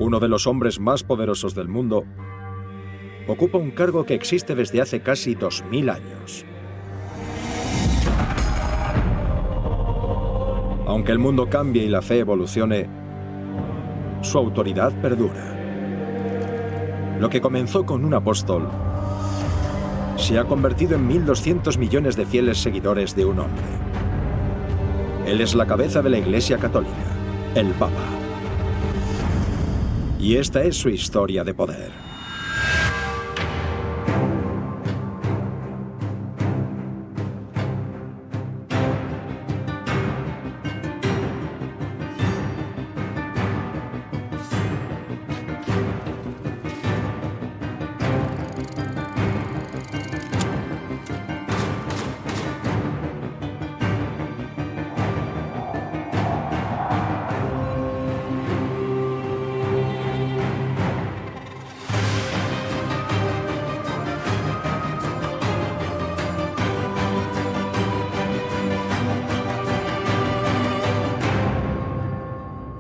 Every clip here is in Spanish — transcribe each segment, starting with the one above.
uno de los hombres más poderosos del mundo, ocupa un cargo que existe desde hace casi 2000 años. Aunque el mundo cambie y la fe evolucione, su autoridad perdura. Lo que comenzó con un apóstol se ha convertido en 1.200 millones de fieles seguidores de un hombre. Él es la cabeza de la Iglesia Católica, el Papa. Y esta es su historia de poder.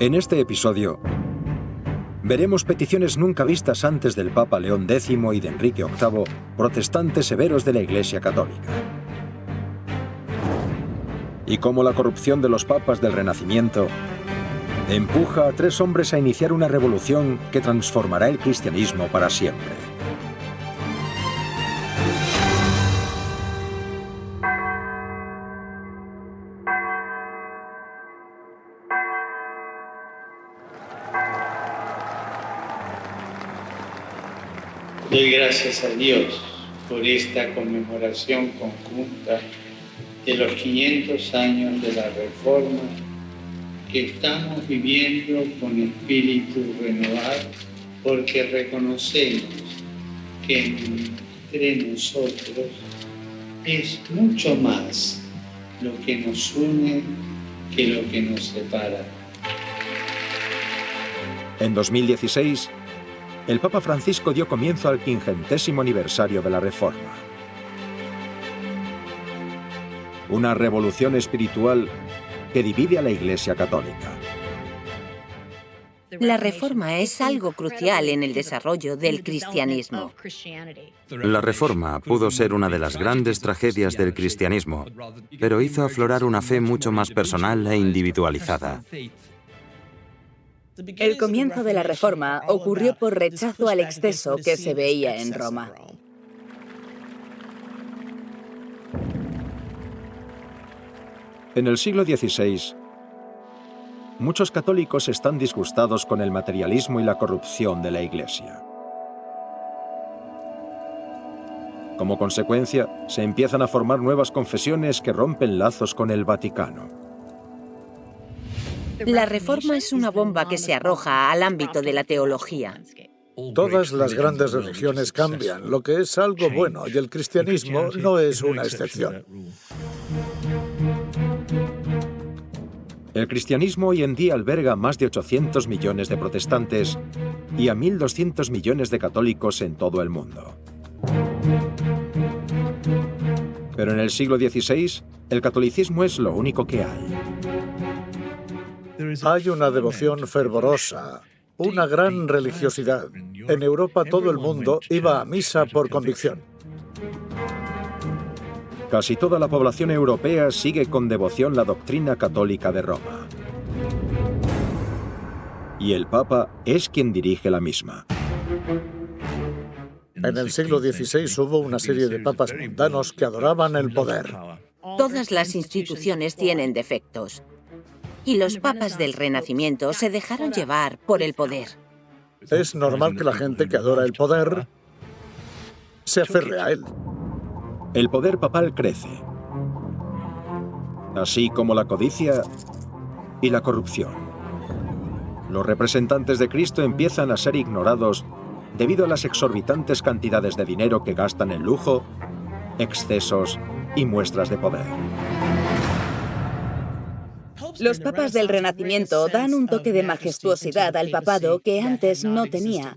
En este episodio, veremos peticiones nunca vistas antes del Papa León X y de Enrique VIII, protestantes severos de la Iglesia Católica. Y cómo la corrupción de los papas del Renacimiento empuja a 3 hombres a iniciar una revolución que transformará el cristianismo para siempre. Doy gracias a Dios por esta conmemoración conjunta de los 500 años de la Reforma que estamos viviendo con espíritu renovado, porque reconocemos que entre nosotros es mucho más lo que nos une que lo que nos separa. En 2016, el Papa Francisco dio comienzo al 50º aniversario de la Reforma. Una revolución espiritual que divide a la Iglesia Católica. La Reforma es algo crucial en el desarrollo del cristianismo. La Reforma pudo ser una de las grandes tragedias del cristianismo, pero hizo aflorar una fe mucho más personal e individualizada. El comienzo de la Reforma ocurrió por rechazo al exceso que se veía en Roma. En el siglo XVI, muchos católicos están disgustados con el materialismo y la corrupción de la Iglesia. Como consecuencia, se empiezan a formar nuevas confesiones que rompen lazos con el Vaticano. La Reforma es una bomba que se arroja al ámbito de la teología. Todas las grandes religiones cambian, lo que es algo bueno, y el cristianismo no es una excepción. El cristianismo hoy en día alberga más de 800 millones de protestantes y a 1.200 millones de católicos en todo el mundo. Pero en el siglo XVI, el catolicismo es lo único que hay. Hay una devoción fervorosa, una gran religiosidad. En Europa todo el mundo iba a misa por convicción. Casi toda la población europea sigue con devoción la doctrina católica de Roma. Y el Papa es quien dirige la misma. En el siglo XVI hubo una serie de papas mundanos que adoraban el poder. Todas las instituciones tienen defectos. Y los papas del Renacimiento se dejaron llevar por el poder. Es normal que la gente que adora el poder se aferre a él. El poder papal crece, así como la codicia y la corrupción. Los representantes de Cristo empiezan a ser ignorados debido a las exorbitantes cantidades de dinero que gastan en lujo, excesos y muestras de poder. Los papas del Renacimiento dan un toque de majestuosidad al papado que antes no tenía,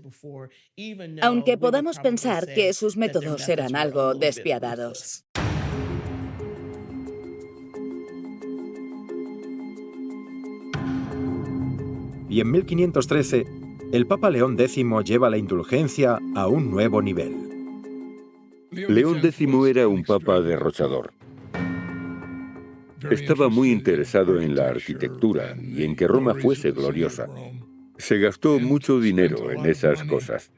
aunque podamos pensar que sus métodos eran algo despiadados. Y en 1513, el Papa León X lleva la indulgencia a un nuevo nivel. León X era un papa derrochador. Estaba muy interesado en la arquitectura y en que Roma fuese gloriosa. Se gastó mucho dinero en esas cosas.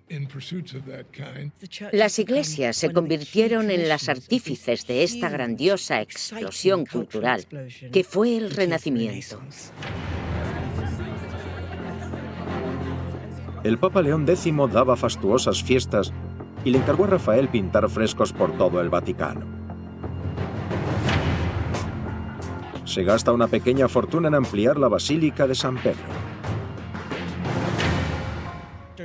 Las iglesias se convirtieron en las artífices de esta grandiosa explosión cultural que fue el Renacimiento. El Papa León X daba fastuosas fiestas y le encargó a Rafael pintar frescos por todo el Vaticano. Se gasta una pequeña fortuna en ampliar la Basílica de San Pedro.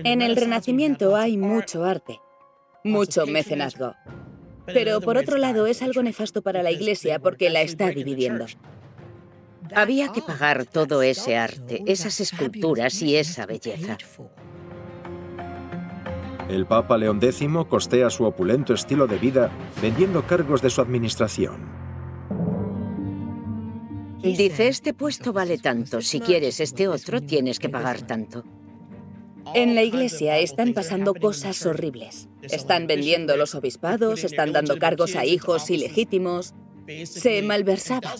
En el Renacimiento hay mucho arte, mucho mecenazgo. Pero por otro lado es algo nefasto para la Iglesia porque la está dividiendo. Había que pagar todo ese arte, esas esculturas y esa belleza. El Papa León X costea su opulento estilo de vida vendiendo cargos de su administración. Dice, este puesto vale tanto, si quieres este otro tienes que pagar tanto. En la Iglesia están pasando cosas horribles. Están vendiendo los obispados, están dando cargos a hijos ilegítimos. Se malversaba.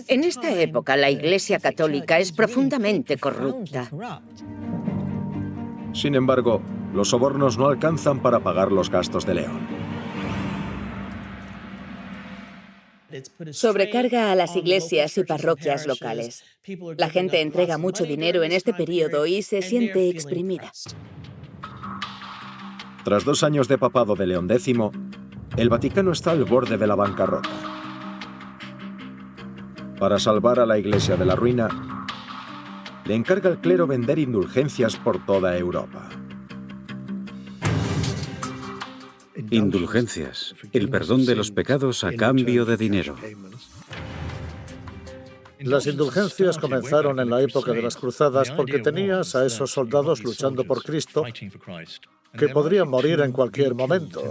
En esta época la Iglesia católica es profundamente corrupta. Sin embargo, los sobornos no alcanzan para pagar los gastos de León. Sobrecarga a las iglesias y parroquias locales. La gente entrega mucho dinero en este periodo y se siente exprimida. Tras 2 años de papado de León X, el Vaticano está al borde de la bancarrota. Para salvar a la Iglesia de la ruina, le encarga al clero vender indulgencias por toda Europa. Indulgencias, el perdón de los pecados a cambio de dinero. Las indulgencias comenzaron en la época de las cruzadas porque tenías a esos soldados luchando por Cristo que podrían morir en cualquier momento.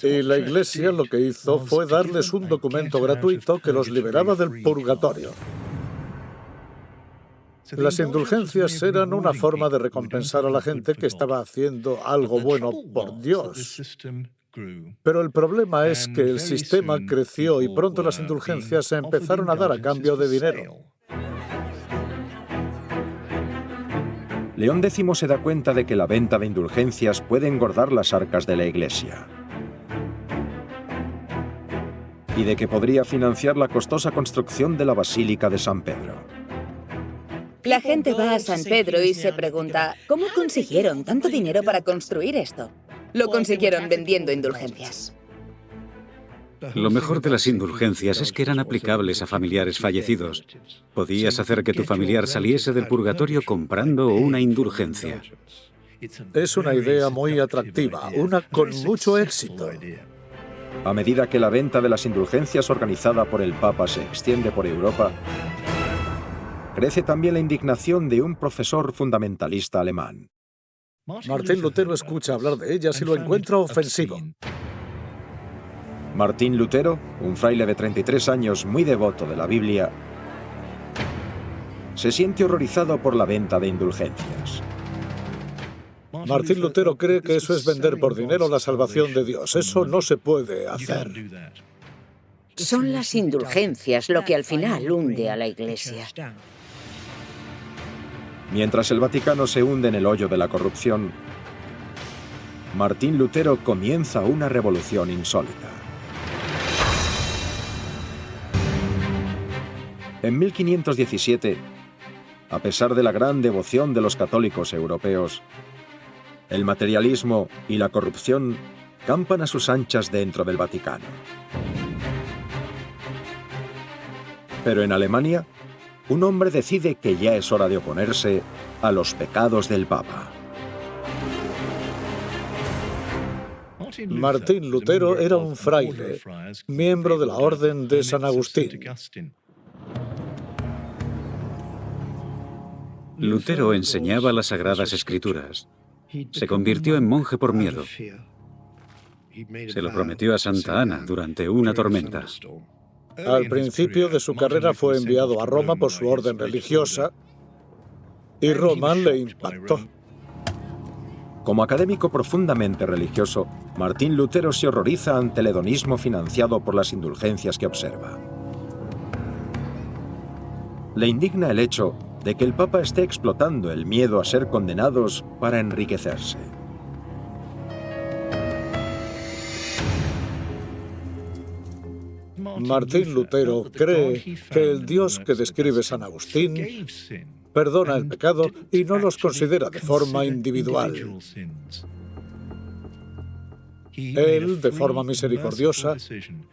Y la Iglesia lo que hizo fue darles un documento gratuito que los liberaba del purgatorio. Las indulgencias eran una forma de recompensar a la gente que estaba haciendo algo bueno por Dios. Pero el problema es que el sistema creció y pronto las indulgencias se empezaron a dar a cambio de dinero. León X se da cuenta de que la venta de indulgencias puede engordar las arcas de la Iglesia y de que podría financiar la costosa construcción de la Basílica de San Pedro. La gente va a San Pedro y se pregunta, ¿cómo consiguieron tanto dinero para construir esto? Lo consiguieron vendiendo indulgencias. Lo mejor de las indulgencias es que eran aplicables a familiares fallecidos. Podías hacer que tu familiar saliese del purgatorio comprando una indulgencia. Es una idea muy atractiva, una con mucho éxito. A medida que la venta de las indulgencias organizada por el Papa se extiende por Europa, crece también la indignación de un profesor fundamentalista alemán. Martín Lutero escucha hablar de ellas y lo encuentra ofensivo. Martín Lutero, un fraile de 33 años muy devoto de la Biblia, se siente horrorizado por la venta de indulgencias. Martín Lutero cree que eso es vender por dinero la salvación de Dios. Eso no se puede hacer. Son las indulgencias lo que al final hunde a la Iglesia. Mientras el Vaticano se hunde en el hoyo de la corrupción, Martín Lutero comienza una revolución insólita. En 1517, a pesar de la gran devoción de los católicos europeos, el materialismo y la corrupción campan a sus anchas dentro del Vaticano. Pero en Alemania, un hombre decide que ya es hora de oponerse a los pecados del Papa. Martín Lutero era un fraile, miembro de la Orden de San Agustín. Lutero enseñaba las Sagradas Escrituras. Se convirtió en monje por miedo. Se lo prometió a Santa Ana durante una tormenta. Al principio de su carrera fue enviado a Roma por su orden religiosa y Roma le impactó. Como académico profundamente religioso, Martín Lutero se horroriza ante el hedonismo financiado por las indulgencias que observa. Le indigna el hecho de que el Papa esté explotando el miedo a ser condenados para enriquecerse. Martín Lutero cree que el Dios que describe San Agustín perdona el pecado y no los considera de forma individual. Él, de forma misericordiosa,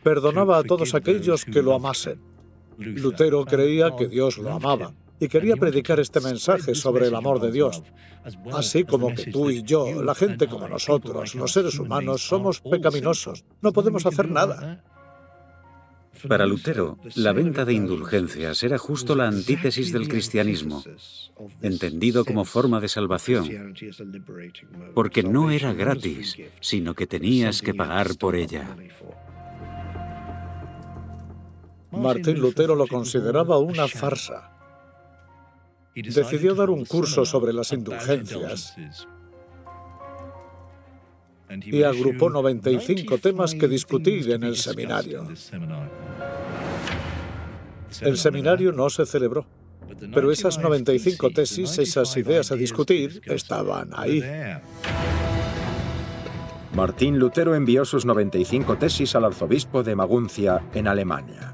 perdonaba a todos aquellos que lo amasen. Lutero creía que Dios lo amaba y quería predicar este mensaje sobre el amor de Dios, así como que tú y yo, la gente como nosotros, los seres humanos, somos pecaminosos, no podemos hacer nada. Para Lutero, la venta de indulgencias era justo la antítesis del cristianismo, entendido como forma de salvación, porque no era gratis, sino que tenías que pagar por ella. Martín Lutero lo consideraba una farsa. Decidió dar un curso sobre las indulgencias y agrupó 95 temas que discutir en el seminario. El seminario no se celebró, pero esas 95 tesis, esas ideas a discutir, estaban ahí. Martín Lutero envió sus 95 tesis al arzobispo de Maguncia, en Alemania,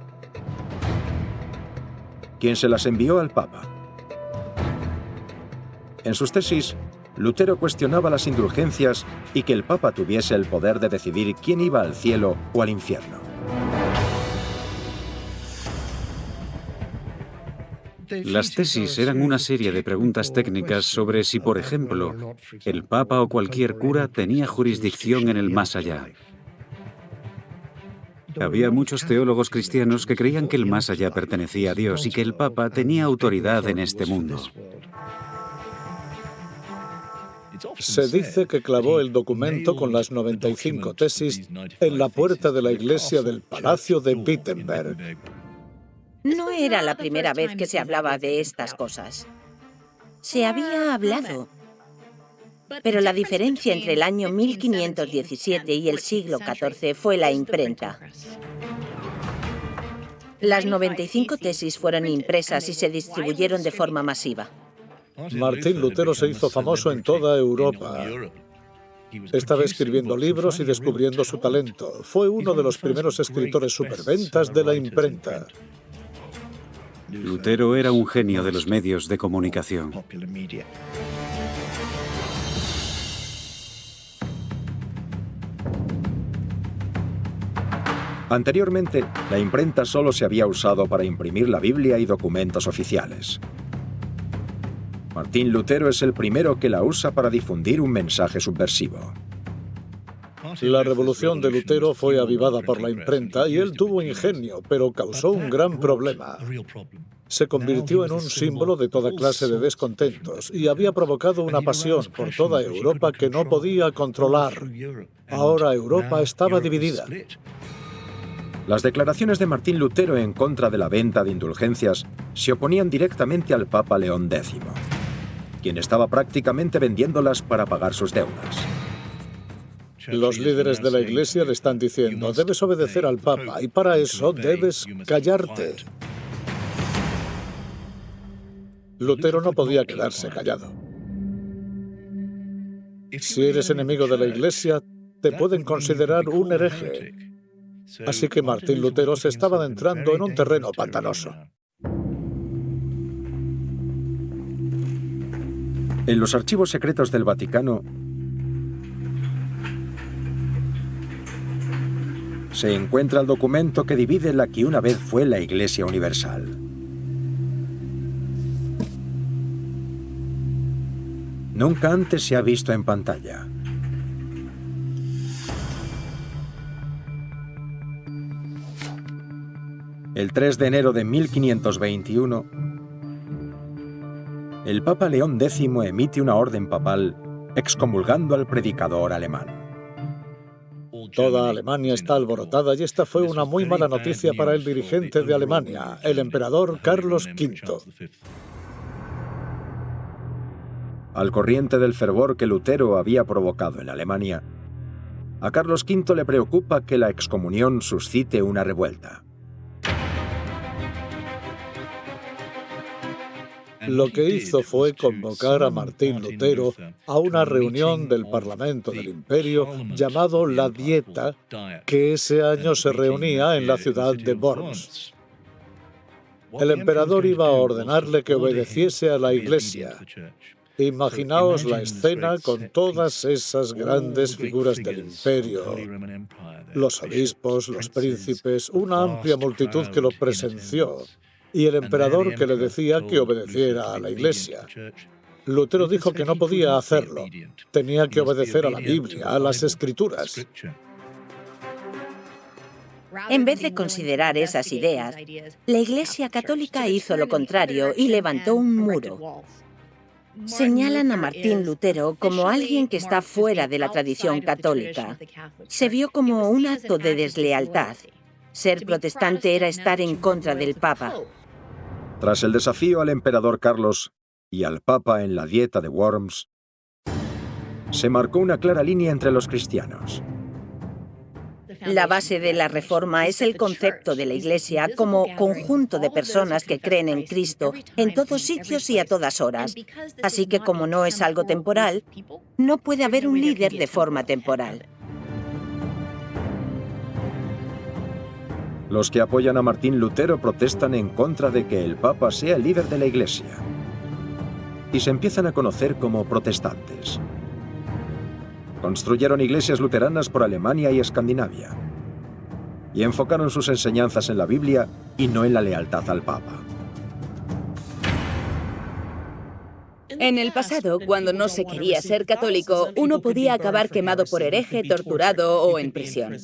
quien se las envió al Papa. En sus tesis, Lutero cuestionaba las indulgencias y que el Papa tuviese el poder de decidir quién iba al cielo o al infierno. Las tesis eran una serie de preguntas técnicas sobre si, por ejemplo, el Papa o cualquier cura tenía jurisdicción en el más allá. Había muchos teólogos cristianos que creían que el más allá pertenecía a Dios y que el Papa tenía autoridad en este mundo. Se dice que clavó el documento con las 95 tesis en la puerta de la iglesia del Palacio de Wittenberg. No era la primera vez que se hablaba de estas cosas. Se había hablado. Pero la diferencia entre el año 1517 y el siglo XIV fue la imprenta. Las 95 tesis fueron impresas y se distribuyeron de forma masiva. Martín Lutero se hizo famoso en toda Europa. Estaba escribiendo libros y descubriendo su talento. Fue uno de los primeros escritores superventas de la imprenta. Lutero era un genio de los medios de comunicación. Anteriormente, la imprenta solo se había usado para imprimir la Biblia y documentos oficiales. Martín Lutero es el primero que la usa para difundir un mensaje subversivo. La revolución de Lutero fue avivada por la imprenta y él tuvo ingenio, pero causó un gran problema. Se convirtió en un símbolo de toda clase de descontentos y había provocado una pasión por toda Europa que no podía controlar. Ahora Europa estaba dividida. Las declaraciones de Martín Lutero en contra de la venta de indulgencias se oponían directamente al Papa León X, quien estaba prácticamente vendiéndolas para pagar sus deudas. Los líderes de la Iglesia le están diciendo, debes obedecer al Papa y para eso debes callarte. Lutero no podía quedarse callado. Si eres enemigo de la Iglesia, te pueden considerar un hereje. Así que Martín Lutero se estaba adentrando en un terreno pantanoso. En los archivos secretos del Vaticano se encuentra el documento que divide la que una vez fue la Iglesia Universal. Nunca antes se ha visto en pantalla. El 3 de enero de 1521, el Papa León X emite una orden papal excomulgando al predicador alemán. Toda Alemania está alborotada y esta fue una muy mala noticia para el dirigente de Alemania, el emperador Carlos V. Al corriente del fervor que Lutero había provocado en Alemania, a Carlos V le preocupa que la excomunión suscite una revuelta. Lo que hizo fue convocar a Martín Lutero a una reunión del Parlamento del Imperio llamado la Dieta, que ese año se reunía en la ciudad de Worms. El emperador iba a ordenarle que obedeciese a la Iglesia. Imaginaos la escena con todas esas grandes figuras del imperio, los obispos, los príncipes, una amplia multitud que lo presenció, y el emperador que le decía que obedeciera a la Iglesia. Lutero dijo que no podía hacerlo, tenía que obedecer a la Biblia, a las Escrituras. En vez de considerar esas ideas, la Iglesia Católica hizo lo contrario y levantó un muro. Señalan a Martín Lutero como alguien que está fuera de la tradición católica. Se vio como un acto de deslealtad. Ser protestante era estar en contra del Papa. Tras el desafío al emperador Carlos y al Papa en la Dieta de Worms, se marcó una clara línea entre los cristianos. La base de la Reforma es el concepto de la Iglesia como conjunto de personas que creen en Cristo en todos sitios y a todas horas. Así que como no es algo temporal, no puede haber un líder de forma temporal. Los que apoyan a Martín Lutero protestan en contra de que el Papa sea el líder de la Iglesia y se empiezan a conocer como protestantes. Construyeron iglesias luteranas por Alemania y Escandinavia y enfocaron sus enseñanzas en la Biblia y no en la lealtad al Papa. En el pasado, cuando no se quería ser católico, uno podía acabar quemado por hereje, torturado o en prisión.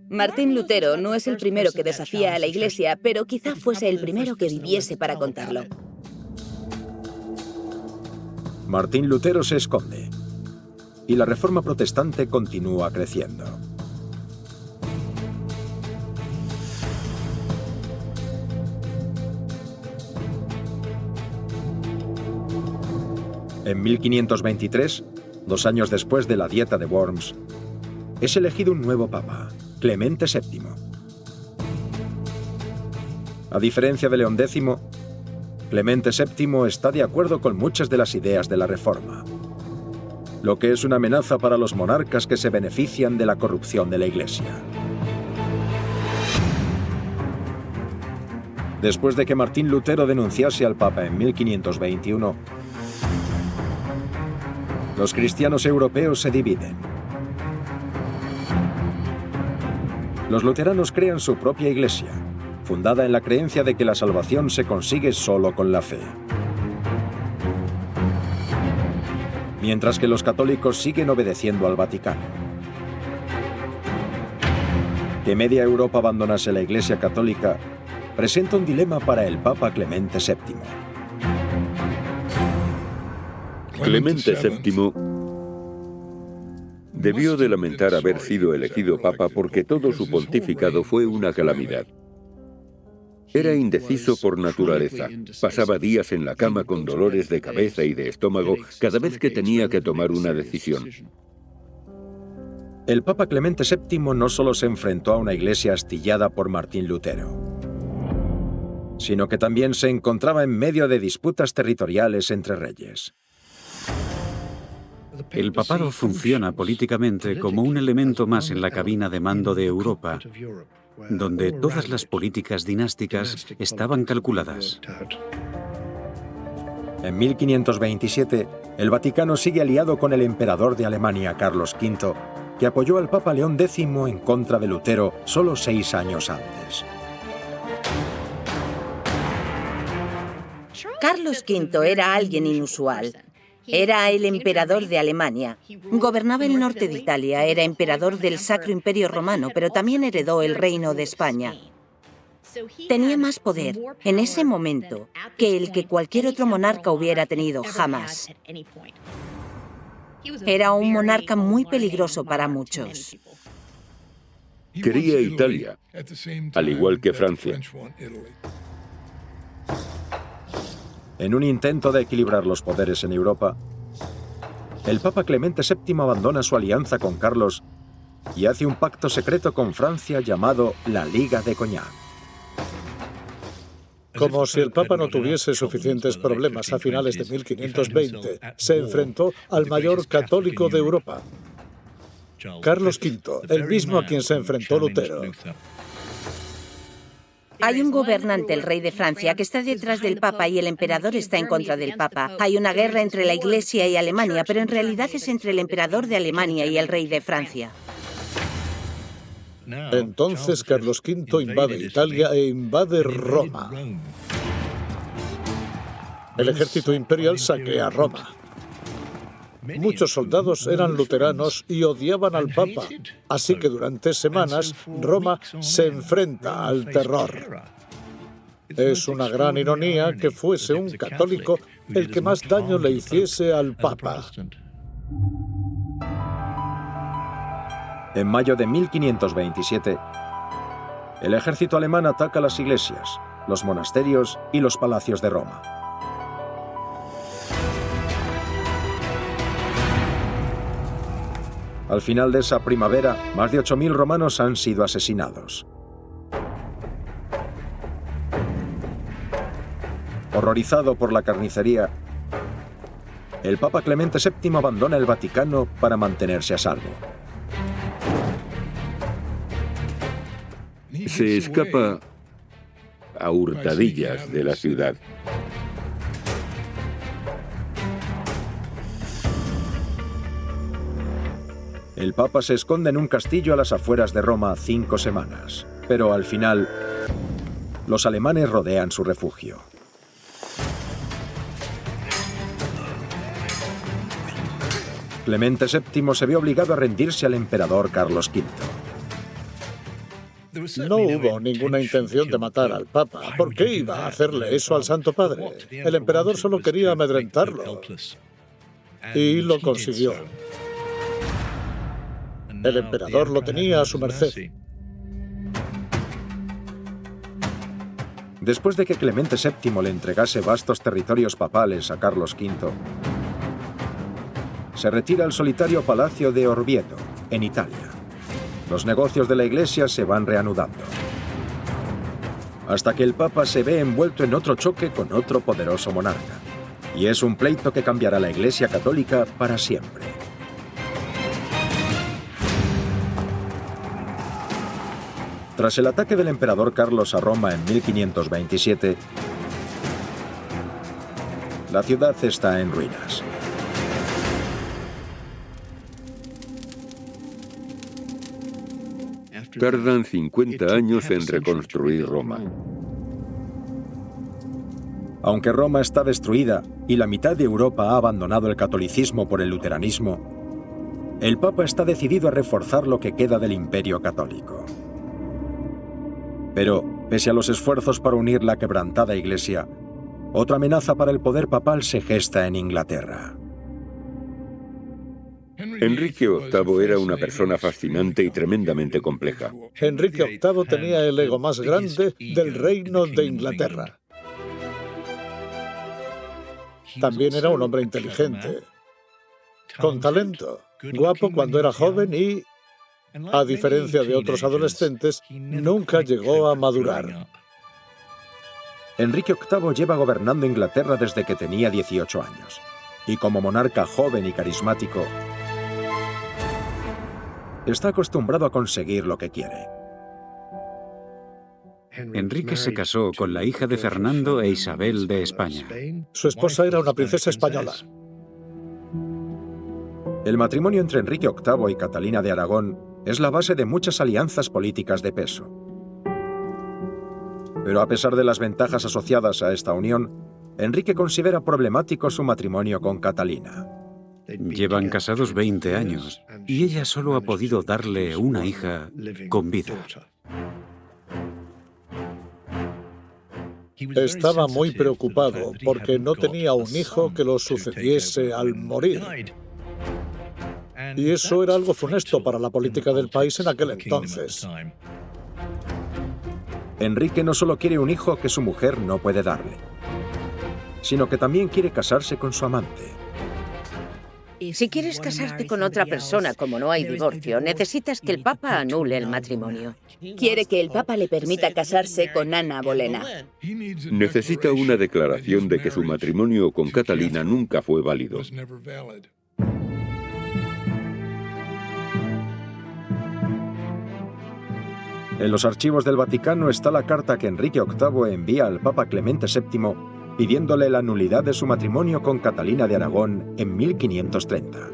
Martín Lutero no es el primero que desafía a la Iglesia, pero quizá fuese el primero que viviese para contarlo. Martín Lutero se esconde y la Reforma protestante continúa creciendo. En 1523, 2 años después de la Dieta de Worms, es elegido un nuevo papa, Clemente VII. A diferencia de León X, Clemente VII está de acuerdo con muchas de las ideas de la Reforma, lo que es una amenaza para los monarcas que se benefician de la corrupción de la Iglesia. Después de que Martín Lutero denunciase al Papa en 1521, los cristianos europeos se dividen. Los luteranos crean su propia iglesia, fundada en la creencia de que la salvación se consigue solo con la fe. Mientras que los católicos siguen obedeciendo al Vaticano. Que media Europa abandonase la Iglesia Católica presenta un dilema para el Papa Clemente VII. Clemente VII debió de lamentar haber sido elegido papa porque todo su pontificado fue una calamidad. Era indeciso por naturaleza. Pasaba días en la cama con dolores de cabeza y de estómago cada vez que tenía que tomar una decisión. El Papa Clemente VII no solo se enfrentó a una iglesia astillada por Martín Lutero, sino que también se encontraba en medio de disputas territoriales entre reyes. El papado funciona políticamente como un elemento más en la cabina de mando de Europa, donde todas las políticas dinásticas estaban calculadas. En 1527, el Vaticano sigue aliado con el emperador de Alemania, Carlos V, que apoyó al Papa León X en contra de Lutero solo 6 años antes. Carlos V era alguien inusual. Era el emperador de Alemania. Gobernaba el norte de Italia, era emperador del Sacro Imperio Romano, pero también heredó el reino de España. Tenía más poder en ese momento que el que cualquier otro monarca hubiera tenido jamás. Era un monarca muy peligroso para muchos. Quería Italia, al igual que Francia. En un intento de equilibrar los poderes en Europa, el Papa Clemente VII abandona su alianza con Carlos y hace un pacto secreto con Francia llamado la Liga de Cognac. Como si el Papa no tuviese suficientes problemas a finales de 1520, se enfrentó al mayor católico de Europa, Carlos V, el mismo a quien se enfrentó Lutero. Hay un gobernante, el rey de Francia, que está detrás del Papa y el emperador está en contra del Papa. Hay una guerra entre la Iglesia y Alemania, pero en realidad es entre el emperador de Alemania y el rey de Francia. Entonces Carlos V invade Italia e invade Roma. El ejército imperial saquea Roma. Muchos soldados eran luteranos y odiaban al Papa, así que durante semanas Roma se enfrenta al terror. Es una gran ironía que fuese un católico el que más daño le hiciese al Papa. En mayo de 1527, el ejército alemán ataca las iglesias, los monasterios y los palacios de Roma. Al final de esa primavera, más de 8.000 romanos han sido asesinados. Horrorizado por la carnicería, el Papa Clemente VII abandona el Vaticano para mantenerse a salvo. Se escapa a hurtadillas de la ciudad. El Papa se esconde en un castillo a las afueras de Roma 5 semanas, pero al final, los alemanes rodean su refugio. Clemente VII se ve obligado a rendirse al emperador Carlos V. No hubo ninguna intención de matar al Papa. ¿Por qué iba a hacerle eso al Santo Padre? El emperador solo quería amedrentarlo. Y lo consiguió. El emperador lo tenía a su merced. Después de que Clemente VII le entregase vastos territorios papales a Carlos V, se retira al solitario palacio de Orvieto, en Italia. Los negocios de la Iglesia se van reanudando, hasta que el Papa se ve envuelto en otro choque con otro poderoso monarca. Y es un pleito que cambiará la Iglesia católica para siempre. Tras el ataque del emperador Carlos a Roma en 1527, la ciudad está en ruinas. Tardan 50 años en reconstruir Roma. Aunque Roma está destruida y la mitad de Europa ha abandonado el catolicismo por el luteranismo, el Papa está decidido a reforzar lo que queda del imperio católico. Pero, pese a los esfuerzos para unir la quebrantada Iglesia, otra amenaza para el poder papal se gesta en Inglaterra. Enrique VIII era una persona fascinante y tremendamente compleja. Enrique VIII tenía el ego más grande del reino de Inglaterra. También era un hombre inteligente, con talento, guapo cuando era joven y, a diferencia de otros adolescentes, nunca llegó a madurar. Enrique VIII lleva gobernando Inglaterra desde que tenía 18 años. Y como monarca joven y carismático, está acostumbrado a conseguir lo que quiere. Enrique se casó con la hija de Fernando e Isabel de España. Su esposa era una princesa española. El matrimonio entre Enrique VIII y Catalina de Aragón es la base de muchas alianzas políticas de peso. Pero a pesar de las ventajas asociadas a esta unión, Enrique considera problemático su matrimonio con Catalina. Llevan casados 20 años y ella solo ha podido darle una hija con vida. Estaba muy preocupado porque no tenía un hijo que lo sucediese al morir. Y eso era algo funesto para la política del país en aquel entonces. Enrique no solo quiere un hijo que su mujer no puede darle, sino que también quiere casarse con su amante. Si quieres casarte con otra persona, como no hay divorcio, necesitas que el Papa anule el matrimonio. Quiere que el Papa le permita casarse con Anna Bolena. Necesita una declaración de que su matrimonio con Catalina nunca fue válido. En los archivos del Vaticano está la carta que Enrique VIII envía al Papa Clemente VII pidiéndole la nulidad de su matrimonio con Catalina de Aragón en 1530.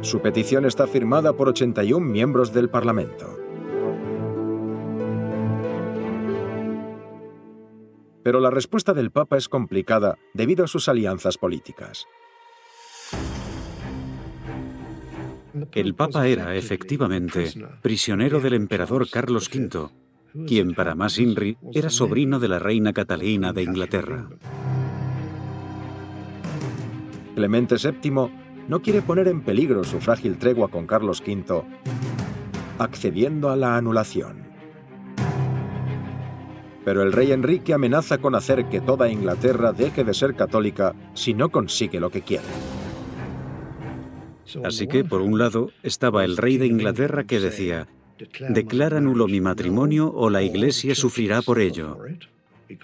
Su petición está firmada por 81 miembros del Parlamento. Pero la respuesta del Papa es complicada debido a sus alianzas políticas. El Papa era, efectivamente, prisionero del emperador Carlos V, quien, para más INRI, era sobrino de la reina Catalina de Inglaterra. Clemente VII no quiere poner en peligro su frágil tregua con Carlos V, accediendo a la anulación. Pero el rey Enrique amenaza con hacer que toda Inglaterra deje de ser católica si no consigue lo que quiere. Así que, por un lado, estaba el rey de Inglaterra que decía: declara nulo mi matrimonio o la Iglesia sufrirá por ello,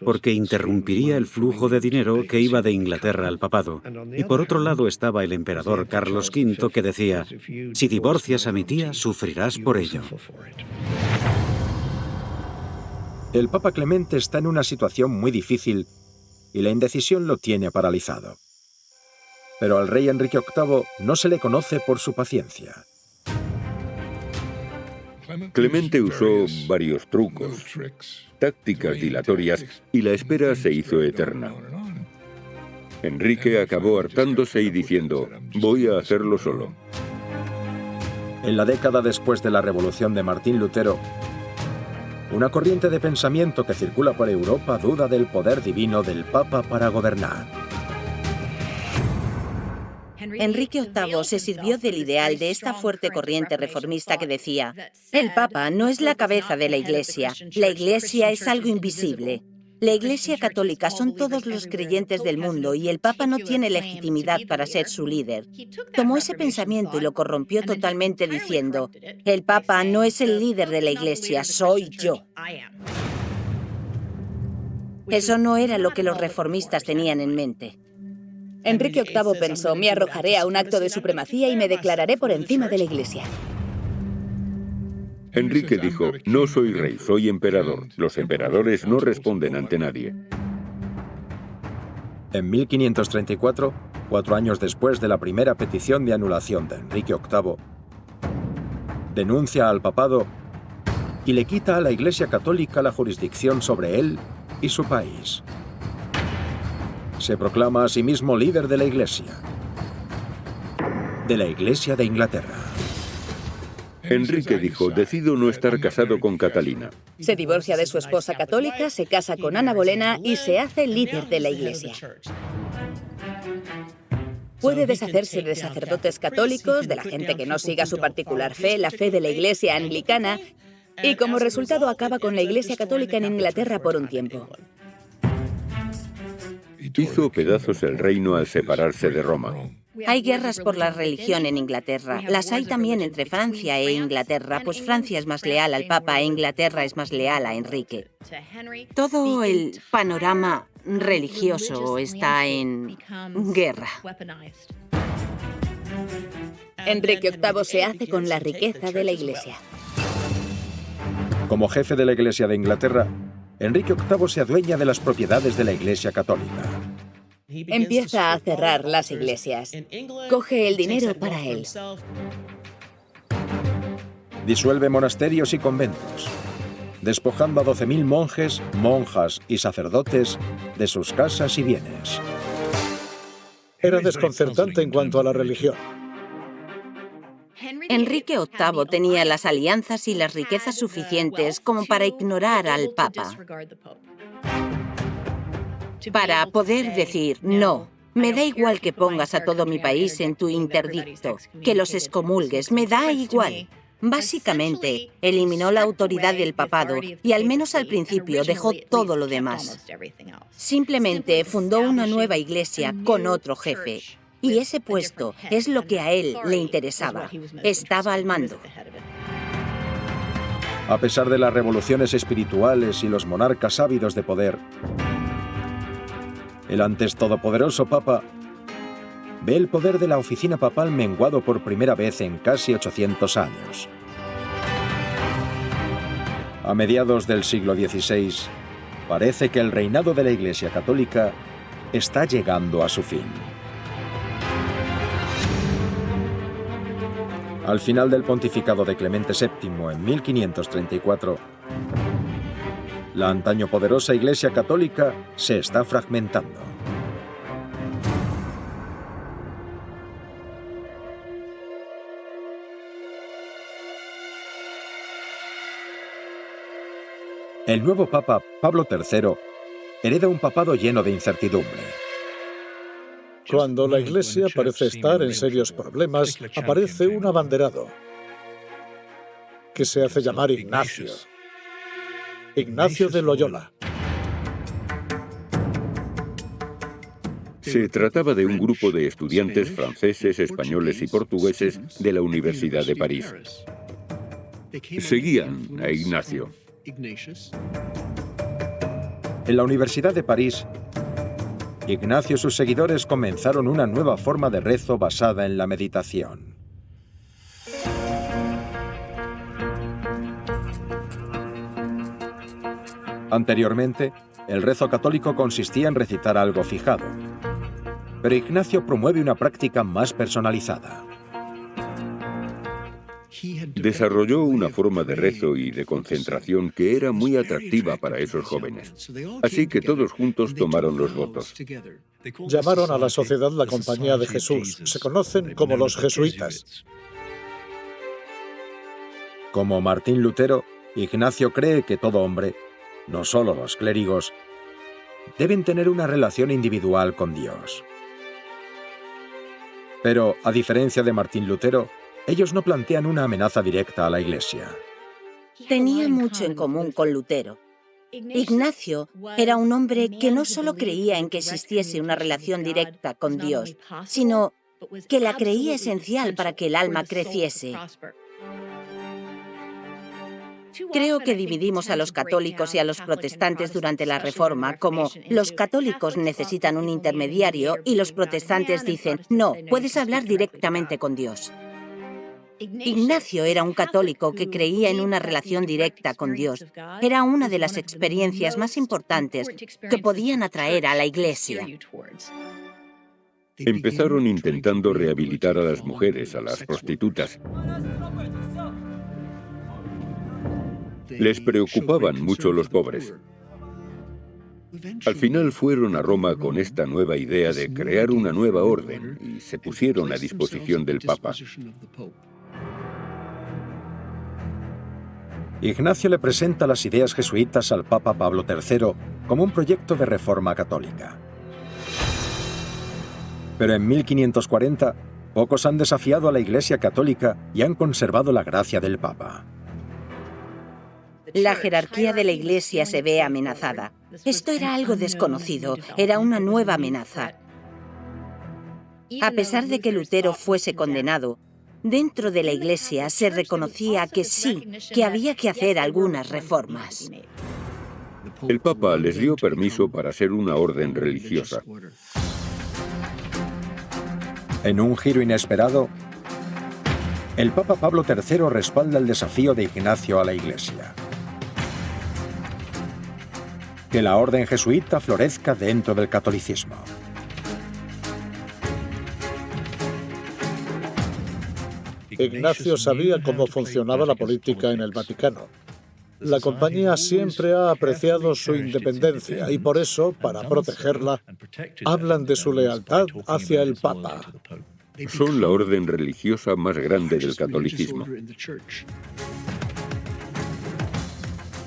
porque interrumpiría el flujo de dinero que iba de Inglaterra al papado. Y por otro lado estaba el emperador Carlos V que decía: si divorcias a mi tía, sufrirás por ello. El Papa Clemente está en una situación muy difícil y la indecisión lo tiene paralizado. Pero al rey Enrique VIII no se le conoce por su paciencia. Clemente usó varios trucos, tácticas dilatorias, y la espera se hizo eterna. Enrique acabó hartándose y diciendo: voy a hacerlo solo. En la década después de la revolución de Martín Lutero, una corriente de pensamiento que circula por Europa duda del poder divino del Papa para gobernar. Enrique VIII se sirvió del ideal de esta fuerte corriente reformista que decía: el Papa no es la cabeza de la Iglesia es algo invisible. La Iglesia católica son todos los creyentes del mundo y el Papa no tiene legitimidad para ser su líder. Tomó ese pensamiento y lo corrompió totalmente diciendo: el Papa no es el líder de la Iglesia, soy yo. Eso no era lo que los reformistas tenían en mente. Enrique VIII pensó: me arrojaré a un acto de supremacía y me declararé por encima de la Iglesia. Enrique dijo: no soy rey, soy emperador. Los emperadores no responden ante nadie. En 1534, 4 años después de la primera petición de anulación de Enrique VIII, denuncia al papado y le quita a la Iglesia Católica la jurisdicción sobre él y su país. Se proclama a sí mismo líder de la Iglesia de Inglaterra. Enrique dijo: decido no estar casado con Catalina. Se divorcia de su esposa católica, se casa con Anna Bolena y se hace líder de la Iglesia. Puede deshacerse de sacerdotes católicos, de la gente que no siga su particular fe, la fe de la Iglesia anglicana, y como resultado acaba con la Iglesia católica en Inglaterra por un tiempo. Hizo pedazos el reino al separarse de Roma. Hay guerras por la religión en Inglaterra. Las hay también entre Francia e Inglaterra, pues Francia es más leal al Papa e Inglaterra es más leal a Enrique. Todo el panorama religioso está en guerra. Enrique VIII se hace con la riqueza de la Iglesia. Como jefe de la Iglesia de Inglaterra, Enrique VIII se adueña de las propiedades de la Iglesia Católica. Empieza a cerrar las iglesias. Coge el dinero para él. Disuelve monasterios y conventos, despojando a 12.000 monjes, monjas y sacerdotes de sus casas y bienes. Era desconcertante en cuanto a la religión. Enrique VIII tenía las alianzas y las riquezas suficientes como para ignorar al Papa. Para poder decir: no, me da igual que pongas a todo mi país en tu interdicto, que los excomulgues, me da igual. Básicamente, eliminó la autoridad del papado y al menos al principio dejó todo lo demás. Simplemente fundó una nueva iglesia con otro jefe. Y ese puesto es lo que a él le interesaba. Estaba al mando. A pesar de las revoluciones espirituales y los monarcas ávidos de poder, el antes todopoderoso Papa ve el poder de la oficina papal menguado por primera vez en casi 800 años. A mediados del siglo XVI, parece que el reinado de la Iglesia Católica está llegando a su fin. Al final del pontificado de Clemente VII en 1534, la antaño poderosa Iglesia Católica se está fragmentando. El nuevo Papa, Pablo III, hereda un papado lleno de incertidumbre. Cuando la Iglesia parece estar en serios problemas, aparece un abanderado que se hace llamar Ignacio. Ignacio de Loyola. Se trataba de un grupo de estudiantes franceses, españoles y portugueses de la Universidad de París. Seguían a Ignacio. En la Universidad de París, Ignacio y sus seguidores comenzaron una nueva forma de rezo basada en la meditación. Anteriormente, el rezo católico consistía en recitar algo fijado, pero Ignacio promueve una práctica más personalizada. Desarrolló una forma de rezo y de concentración que era muy atractiva para esos jóvenes. Así que todos juntos tomaron los votos. Llamaron a la sociedad la Compañía de Jesús. Se conocen como los jesuitas. Como Martín Lutero, Ignacio cree que todo hombre, no solo los clérigos, deben tener una relación individual con Dios. Pero, a diferencia de Martín Lutero, ellos no plantean una amenaza directa a la Iglesia. Tenía mucho en común con Lutero. Ignacio era un hombre que no solo creía en que existiese una relación directa con Dios, sino que la creía esencial para que el alma creciese. Creo que dividimos a los católicos y a los protestantes durante la Reforma como los católicos necesitan un intermediario y los protestantes dicen, no, puedes hablar directamente con Dios. Ignacio era un católico que creía en una relación directa con Dios. Era una de las experiencias más importantes que podían atraer a la Iglesia. Empezaron intentando rehabilitar a las mujeres, a las prostitutas. Les preocupaban mucho los pobres. Al final fueron a Roma con esta nueva idea de crear una nueva orden y se pusieron a disposición del Papa. Ignacio le presenta las ideas jesuitas al Papa Pablo III como un proyecto de reforma católica. Pero en 1540, pocos han desafiado a la Iglesia católica y han conservado la gracia del Papa. La jerarquía de la Iglesia se ve amenazada. Esto era algo desconocido, era una nueva amenaza. A pesar de que Lutero fuese condenado, dentro de la Iglesia se reconocía que sí, que había que hacer algunas reformas. El Papa les dio permiso para ser una orden religiosa. En un giro inesperado, el Papa Pablo III respalda el desafío de Ignacio a la Iglesia. Que la orden jesuita florezca dentro del catolicismo. Ignacio sabía cómo funcionaba la política en el Vaticano. La Compañía siempre ha apreciado su independencia y por eso, para protegerla, hablan de su lealtad hacia el Papa. Son la orden religiosa más grande del catolicismo.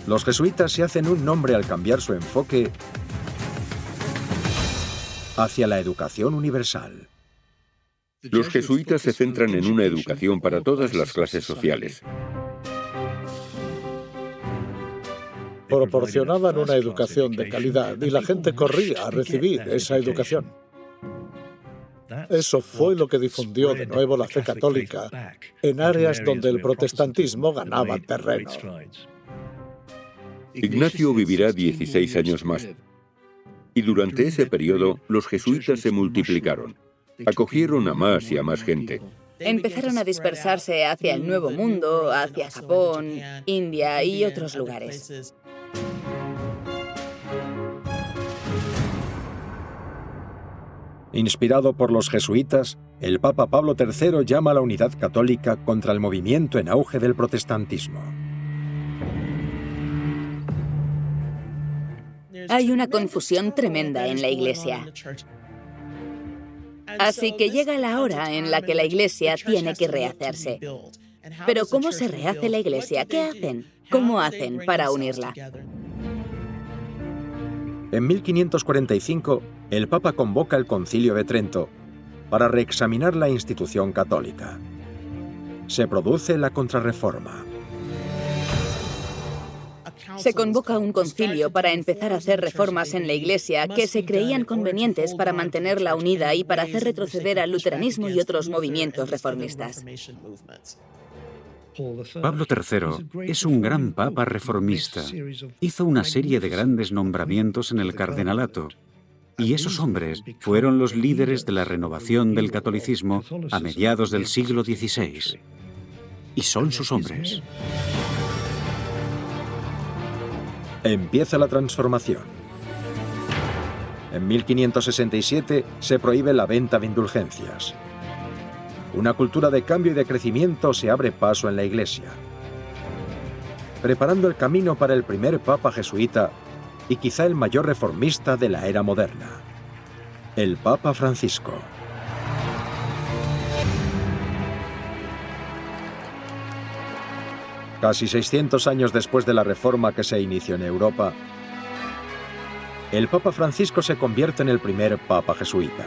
Los jesuitas se hacen un nombre al cambiar su enfoque hacia la educación universal. Los jesuitas se centran en una educación para todas las clases sociales. proporcionaban una educación de calidad y la gente corría a recibir esa educación. Eso fue lo que difundió de nuevo la fe católica en áreas donde el protestantismo ganaba terreno. Ignacio vivirá 16 años más. Y durante ese periodo, los jesuitas se multiplicaron. Acogieron a más y a más gente. Empezaron a dispersarse hacia el Nuevo Mundo, hacia Japón, India y otros lugares. Inspirado por los jesuitas, el Papa Pablo III llama a la unidad católica contra el movimiento en auge del protestantismo. Hay una confusión tremenda en la Iglesia. Así que llega la hora en la que la Iglesia tiene que rehacerse. Pero ¿cómo se rehace la Iglesia? ¿Qué hacen? ¿Cómo hacen para unirla? En 1545, el Papa convoca el Concilio de Trento para reexaminar la institución católica. Se produce la Contrarreforma. Se convoca un concilio para empezar a hacer reformas en la Iglesia que se creían convenientes para mantenerla unida y para hacer retroceder al luteranismo y otros movimientos reformistas. Pablo III es un gran papa reformista. Hizo una serie de grandes nombramientos en el cardenalato. Y esos hombres fueron los líderes de la renovación del catolicismo a mediados del siglo XVI. Y son sus hombres. Empieza la transformación. En 1567 se prohíbe la venta de indulgencias. Una cultura de cambio y de crecimiento se abre paso en la Iglesia, preparando el camino para el primer papa jesuita y quizá el mayor reformista de la era moderna, el Papa Francisco. Casi 600 años después de la reforma que se inició en Europa, el Papa Francisco se convierte en el primer papa jesuita.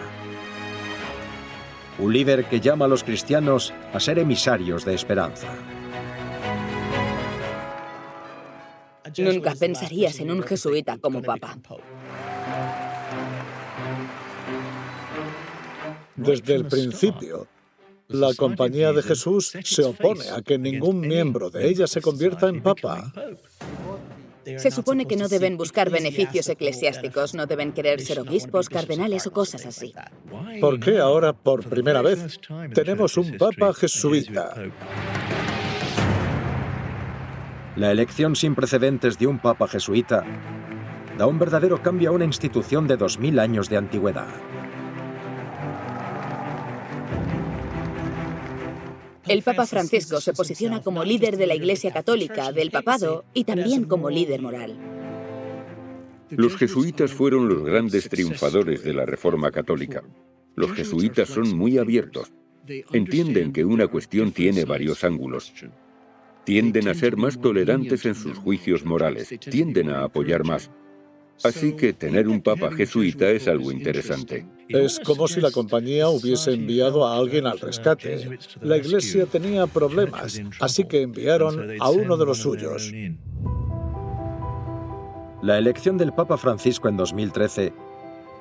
Un líder que llama a los cristianos a ser emisarios de esperanza. Nunca pensarías en un jesuita como papa. Desde el principio, la Compañía de Jesús se opone a que ningún miembro de ella se convierta en papa. Se supone que no deben buscar beneficios eclesiásticos, no deben querer ser obispos, cardenales o cosas así. ¿Por qué ahora, por primera vez, tenemos un papa jesuita? La elección sin precedentes de un papa jesuita da un verdadero cambio a una institución de 2000 años de antigüedad. El Papa Francisco se posiciona como líder de la Iglesia Católica, del papado y también como líder moral. Los jesuitas fueron los grandes triunfadores de la Reforma Católica. Los jesuitas son muy abiertos. Entienden que una cuestión tiene varios ángulos. Tienden a ser más tolerantes en sus juicios morales. Tienden a apoyar más. Así que tener un papa jesuita es algo interesante. Es como si la compañía hubiese enviado a alguien al rescate. La Iglesia tenía problemas, así que enviaron a uno de los suyos. La elección del Papa Francisco en 2013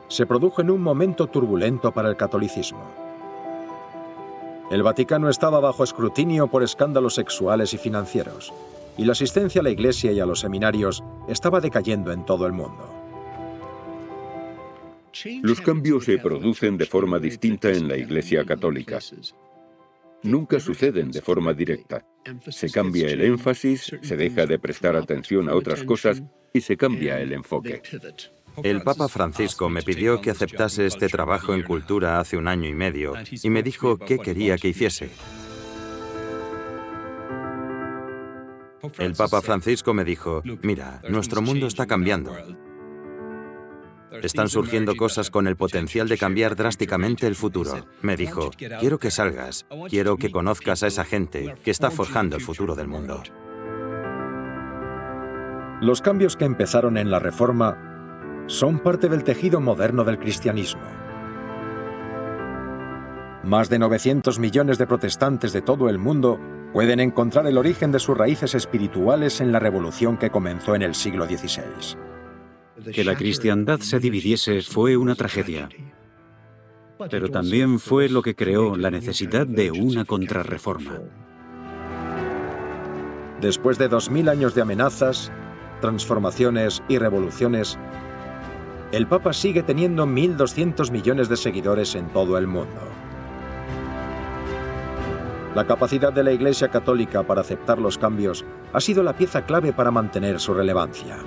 se produjo en un momento turbulento para el catolicismo. El Vaticano estaba bajo escrutinio por escándalos sexuales y financieros, y la asistencia a la Iglesia y a los seminarios estaba decayendo en todo el mundo. Los cambios se producen de forma distinta en la Iglesia Católica. Nunca suceden de forma directa. Se cambia el énfasis, se deja de prestar atención a otras cosas y se cambia el enfoque. El Papa Francisco me pidió que aceptase este trabajo en cultura hace 1 año y medio y me dijo qué quería que hiciese. El Papa Francisco me dijo, mira, nuestro mundo está cambiando. Están surgiendo cosas con el potencial de cambiar drásticamente el futuro. Me dijo, quiero que salgas, quiero que conozcas a esa gente que está forjando el futuro del mundo. Los cambios que empezaron en la Reforma son parte del tejido moderno del cristianismo. Más de 900 millones de protestantes de todo el mundo pueden encontrar el origen de sus raíces espirituales en la revolución que comenzó en el siglo XVI. Que la cristiandad se dividiese fue una tragedia, pero también fue lo que creó la necesidad de una contrarreforma. Después de 2000 años de amenazas, transformaciones y revoluciones, el Papa sigue teniendo 1.200 millones de seguidores en todo el mundo. La capacidad de la Iglesia Católica para aceptar los cambios ha sido la pieza clave para mantener su relevancia.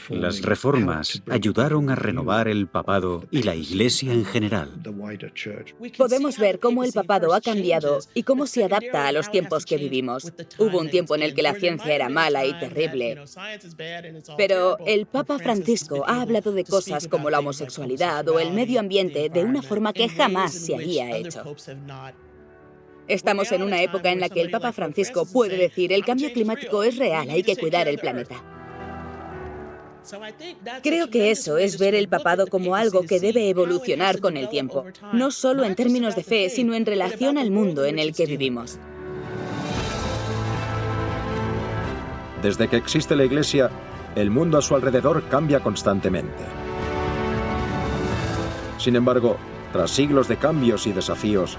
Las reformas ayudaron a renovar el papado y la Iglesia en general. Podemos ver cómo el papado ha cambiado y cómo se adapta a los tiempos que vivimos. Hubo un tiempo en el que la ciencia era mala y terrible, pero el Papa Francisco ha hablado de cosas como la homosexualidad o el medio ambiente de una forma que jamás se había hecho. Estamos en una época en la que el Papa Francisco puede decir: el cambio climático es real, hay que cuidar el planeta. Creo que eso es ver el papado como algo que debe evolucionar con el tiempo, no solo en términos de fe, sino en relación al mundo en el que vivimos. Desde que existe la Iglesia, el mundo a su alrededor cambia constantemente. Sin embargo, tras siglos de cambios y desafíos,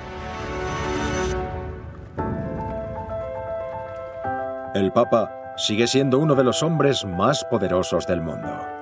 el Papa sigue siendo uno de los hombres más poderosos del mundo.